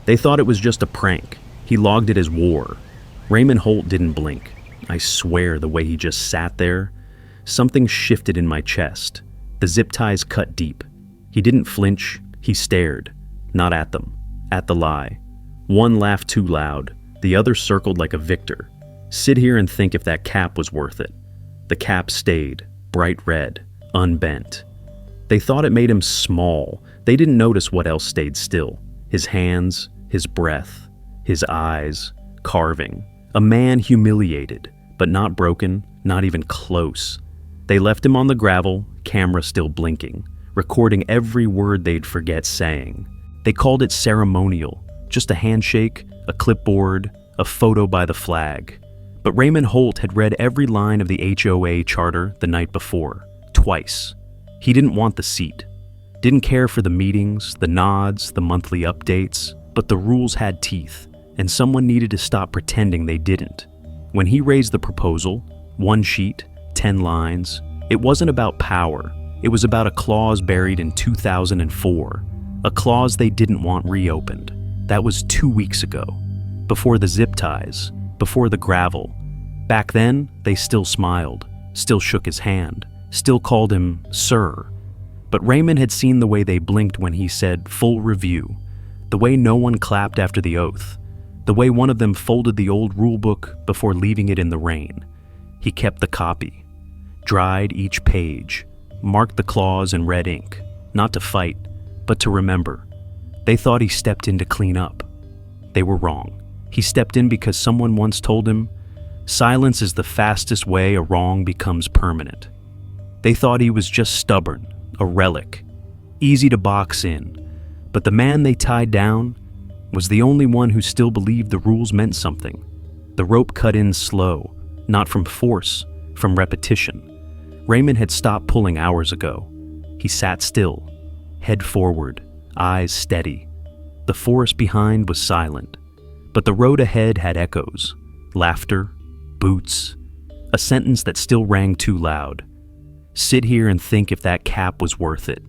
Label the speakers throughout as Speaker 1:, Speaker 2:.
Speaker 1: They thought it was just a prank. He logged it as war. Raymond Holt didn't blink. I swear the way he just sat there, something shifted in my chest. The zip ties cut deep. He didn't flinch. He stared. Not at them. At the lie. One laughed too loud. The other circled like a victor. Sit here and think if that cap was worth it. The cap stayed, bright red, unbent. They thought it made him small. They didn't notice what else stayed still. His hands, his breath, his eyes, carving. A man humiliated, but not broken, not even close. They left him on the gravel, camera still blinking, recording every word they'd forget saying. They called it ceremonial, just a handshake, a clipboard, a photo by the flag. But Raymond Holt had read every line of the HOA charter the night before, twice. He didn't want the seat. Didn't care for the meetings, the nods, the monthly updates, but the rules had teeth, and someone needed to stop pretending they didn't. When he raised the proposal, 1 sheet, 10 lines, it wasn't about power. It was about a clause buried in 2004, a clause they didn't want reopened. That was 2 weeks ago, before the zip ties, before the gravel. Back then, they still smiled, still shook his hand, still called him sir. But Raymond had seen the way they blinked when he said full review, the way no one clapped after the oath, the way one of them folded the old rulebook before leaving it in the rain. He kept the copy, dried each page, marked the clause in red ink, not to fight, but to remember. They thought he stepped in to clean up. They were wrong. He stepped in because someone once told him, silence is the fastest way a wrong becomes permanent. They thought he was just stubborn, a relic, easy to box in. But the man they tied down was the only one who still believed the rules meant something. The rope cut in slow, not from force, from repetition. Raymond had stopped pulling hours ago. He sat still, head forward, eyes steady. The forest behind was silent, but the road ahead had echoes, laughter, boots, a sentence that still rang too loud. Sit here and think if that cap was worth it.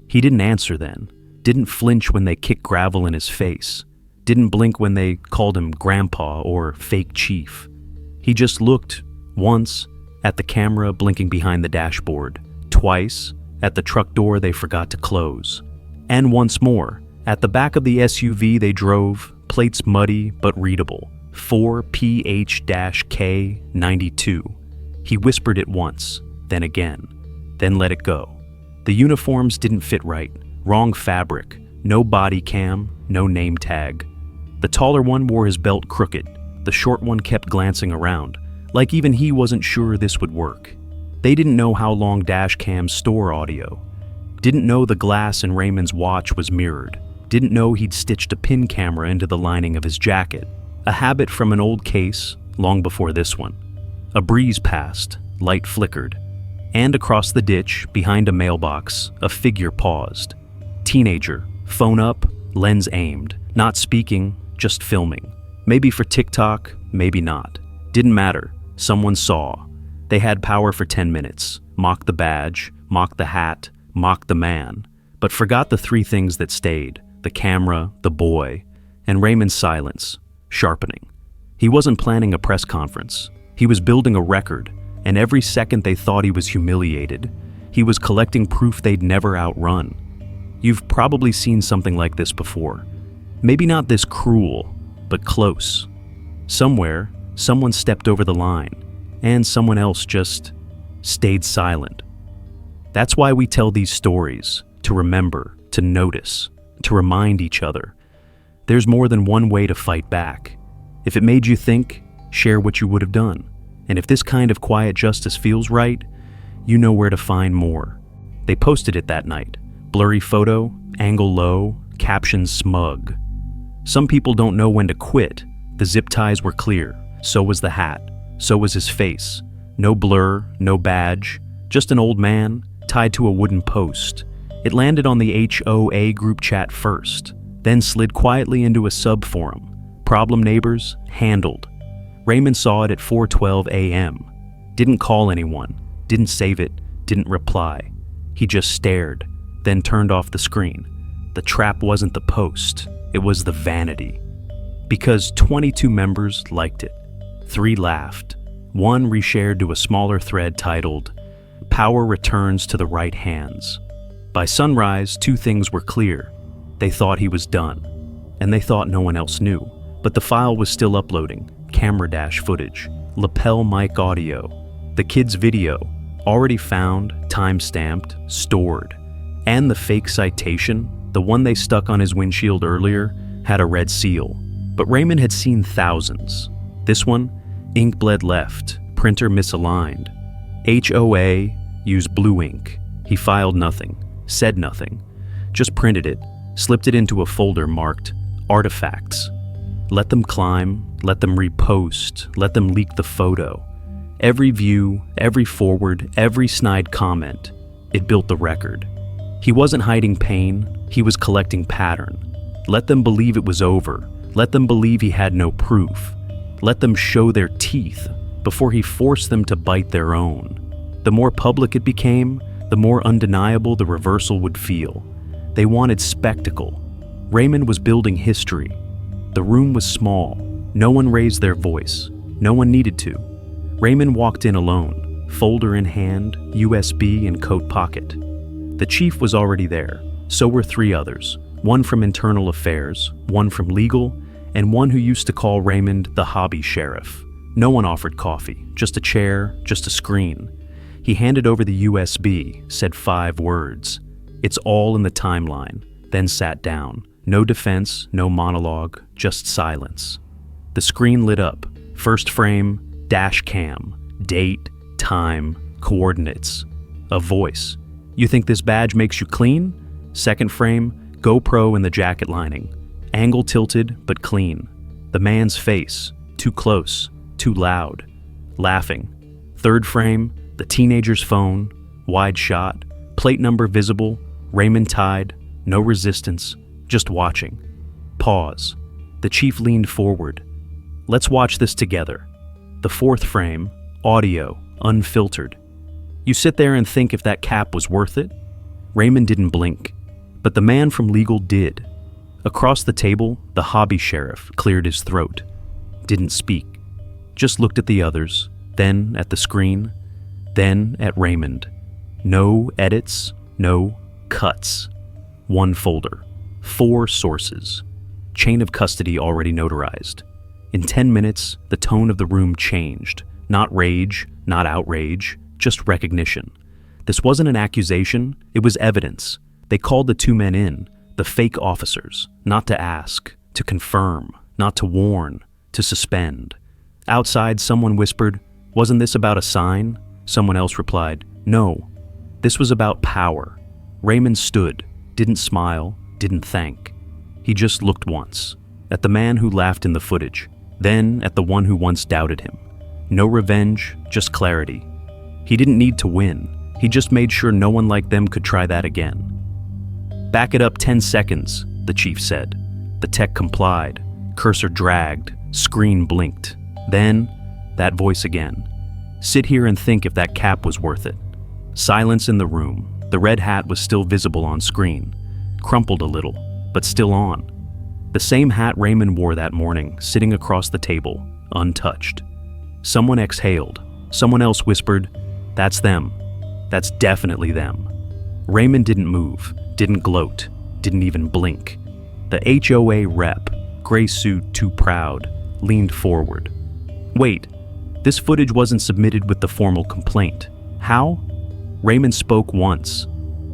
Speaker 1: He didn't answer then, didn't flinch when they kicked gravel in his face, didn't blink when they called him grandpa or fake chief. He just looked, once, at the camera blinking behind the dashboard, twice, at the truck door they forgot to close, and once more, at the back of the SUV they drove, plates muddy but readable, 4PH-K92. He whispered it once, then again, then let it go. The uniforms didn't fit right, wrong fabric, no body cam, no name tag. The taller one wore his belt crooked, the short one kept glancing around, like even he wasn't sure this would work. They didn't know how long dash cams store audio, didn't know the glass in Raymond's watch was mirrored, didn't know he'd stitched a pin camera into the lining of his jacket, a habit from an old case long before this one. A breeze passed, light flickered, and across the ditch, behind a mailbox, a figure paused. Teenager, phone up, lens aimed, not speaking, just filming. Maybe for TikTok, maybe not. Didn't matter, someone saw. They had power for 10 minutes, mocked the badge, mocked the hat, mocked the man, but forgot the 3 things that stayed, the camera, the boy, and Raymond's silence, sharpening. He wasn't planning a press conference. He was building a record, and every second they thought he was humiliated, he was collecting proof they'd never outrun. You've probably seen something like this before. Maybe not this cruel, but close. Somewhere, someone stepped over the line, and someone else just stayed silent. That's why we tell these stories, to remember, to notice, to remind each other. There's more than one way to fight back. If it made you think, share what you would have done. And if this kind of quiet justice feels right, you know where to find more. They posted it that night. Blurry photo, angle low, caption smug. Some people don't know when to quit. The zip ties were clear. So was the hat. So was his face. No blur, no badge. Just an old man tied to a wooden post. It landed on the HOA group chat first, then slid quietly into a sub-forum. Problem neighbors, handled. Raymond saw it at 4:12 a.m. Didn't call anyone, didn't save it, didn't reply. He just stared, then turned off the screen. The trap wasn't the post, It was the vanity. Because 22 members liked it. 3 laughed. 1 reshared to a smaller thread titled, "Power returns to the right hands." By sunrise, 2 things were clear. They thought he was done. And they thought no one else knew. But the file was still uploading. Camera dash footage. Lapel mic audio. The kid's video. Already found, time-stamped, stored. And the fake citation, the one they stuck on his windshield earlier, had a red seal. But Raymond had seen thousands. This one, ink bled left, printer misaligned. HOA, use blue ink. He filed nothing, said nothing, just printed it, slipped it into a folder marked artifacts. Let them climb, let them repost, let them leak the photo. Every view, every forward, every snide comment, it built the record. He wasn't hiding pain, he was collecting pattern. Let them believe it was over. Let them believe he had no proof. Let them show their teeth before he forced them to bite their own. The more public it became, the more undeniable the reversal would feel. They wanted spectacle. Raymond was building history. The room was small. No one raised their voice. No one needed to. Raymond walked in alone, folder in hand, USB in coat pocket. The chief was already there. So were 3 others. 1 from internal affairs, 1 from legal, and 1 who used to call Raymond the hobby sheriff. No one offered coffee, just a chair, just a screen. He handed over the USB, said 5 words. It's all in the timeline, then sat down. No defense, no monologue, just silence. The screen lit up. First frame, dash cam, date, time, coordinates. A voice. You think this badge makes you clean? Second frame, GoPro in the jacket lining. Angle tilted, but clean. The man's face, too close, too loud. Laughing. Third frame, the teenager's phone, wide shot, plate number visible, Raymond tied, no resistance, just watching. Pause. The chief leaned forward. Let's watch this together. The 4th frame, audio, unfiltered. You sit there and think if that cap was worth it? Raymond didn't blink. But the man from legal did. Across the table, the hobby sheriff cleared his throat. Didn't speak. Just looked at the others, then at the screen, then at Raymond. No edits, no cuts. 1 folder. 4 sources. Chain of custody already notarized. In 10 minutes, the tone of the room changed. Not rage, not outrage, just recognition. This wasn't an accusation, it was evidence. They called the 2 men in, the fake officers, not to ask, to confirm, not to warn, to suspend. Outside, someone whispered, "Wasn't this about a sign?" Someone else replied, "No, this was about power." Raymond stood, didn't smile, didn't thank. He just looked once, at the man who laughed in the footage, then at the one who once doubted him. No revenge, just clarity. He didn't need to win. He just made sure no one like them could try that again. "Back it up 10 seconds, the chief said. The tech complied. Cursor dragged. Screen blinked. Then, that voice again. "Sit here and think if that cap was worth it." Silence in the room. The red hat was still visible on screen. Crumpled a little, but still on. The same hat Raymond wore that morning, sitting across the table, untouched. Someone exhaled. Someone else whispered, "That's them. That's definitely them." Raymond didn't move, didn't gloat, didn't even blink. The HOA rep, gray suit too proud, leaned forward. "Wait, this footage wasn't submitted with the formal complaint. How?" Raymond spoke once.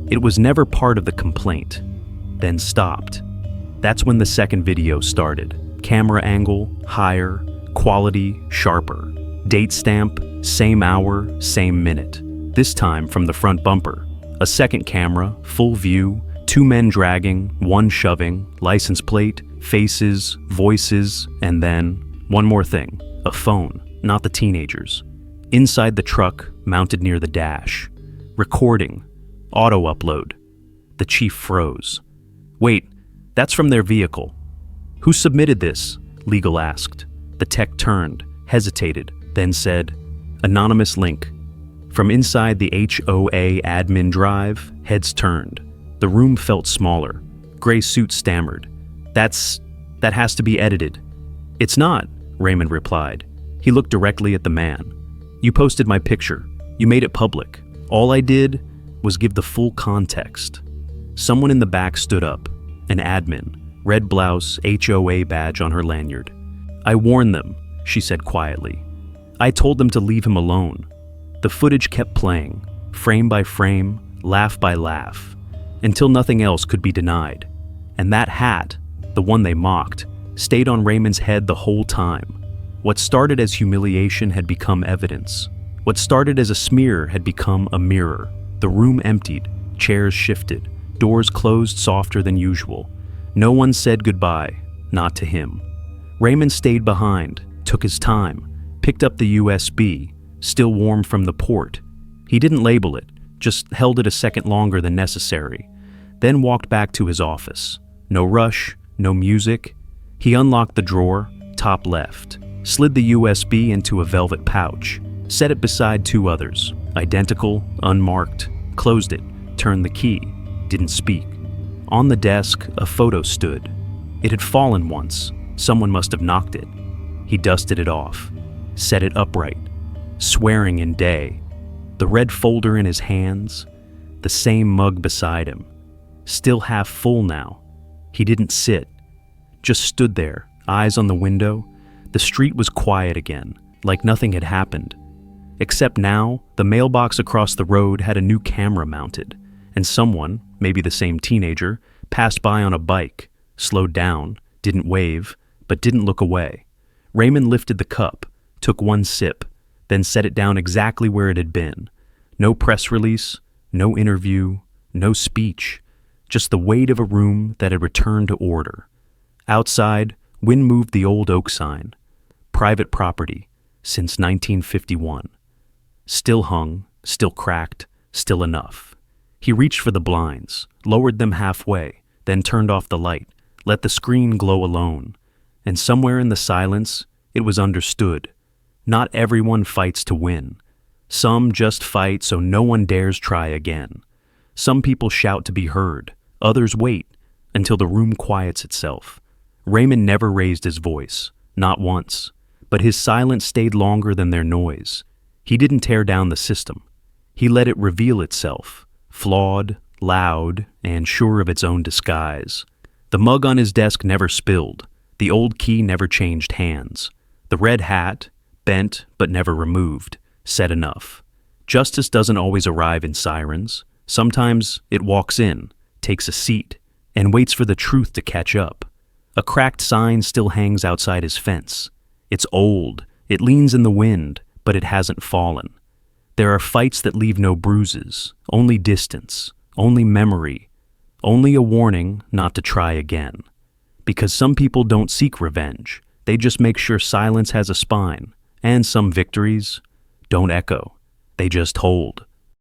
Speaker 1: It was never part of the complaint. Then stopped. That's when the second video started. Camera angle, higher, quality, sharper. Date stamp, same hour, same minute. This time from the front bumper. A second camera, full view, 2 men dragging, 1 shoving, license plate, faces, voices, and then, one more thing, a phone, not the teenagers. Inside the truck, mounted near the dash. Recording, auto upload. The chief froze. "Wait, that's from their vehicle." "Who submitted this?" Legal asked. The tech turned, hesitated, then said, "Anonymous link." From inside the HOA admin drive, heads turned. The room felt smaller. Gray suit stammered. That has to be edited." "It's not," Raymond replied. He looked directly at the man. "You posted my picture. You made it public. All I did was give the full context." Someone in the back stood up, an admin, red blouse, HOA badge on her lanyard. "I warned them," she said quietly. "I told them to leave him alone." The footage kept playing, frame by frame, laugh by laugh, until nothing else could be denied. And that hat, the one they mocked, stayed on Raymond's head the whole time. What started as humiliation had become evidence. What started as a smear had become a mirror. The room emptied, chairs shifted, doors closed softer than usual. No one said goodbye, not to him. Raymond stayed behind, took his time, picked up the USB, still warm from the port. He didn't label it, just held it a second longer than necessary, then walked back to his office. No rush, no music. He unlocked the drawer, top left, slid the USB into a velvet pouch, set it beside two others, identical, unmarked, closed it, turned the key, didn't speak. On the desk, a photo stood. It had fallen once. Someone must have knocked it. He dusted it off, set it upright, swearing in day. The red folder in his hands, the same mug beside him, still half full now. He didn't sit, just stood there, eyes on the window. The street was quiet again, like nothing had happened. Except now, the mailbox across the road had a new camera mounted, and someone, maybe the same teenager, passed by on a bike, slowed down, didn't wave, but didn't look away. Raymond lifted the cup, took one sip, then set it down exactly where it had been. No press release, no interview, no speech. Just the weight of a room that had returned to order. Outside, wind moved the old oak sign. Private property, since 1951. Still hung, still cracked, still enough. He reached for the blinds, lowered them halfway, then turned off the light, let the screen glow alone. And somewhere in the silence, it was understood. Not everyone fights to win. Some just fight so no one dares try again. Some people shout to be heard. Others wait until the room quiets itself. Raymond never raised his voice, not once, but his silence stayed longer than their noise. He didn't tear down the system. He let it reveal itself, flawed, loud, and sure of its own disguise. The mug on his desk never spilled. The old key never changed hands. The red hat, bent but never removed, said enough. Justice doesn't always arrive in sirens. Sometimes it walks in, takes a seat, and waits for the truth to catch up. A cracked sign still hangs outside his fence. It's old, it leans in the wind, but it hasn't fallen. There are fights that leave no bruises, only distance, only memory, only a warning not to try again. Because some people don't seek revenge, they just make sure silence has a spine, and some victories don't echo, they just hold.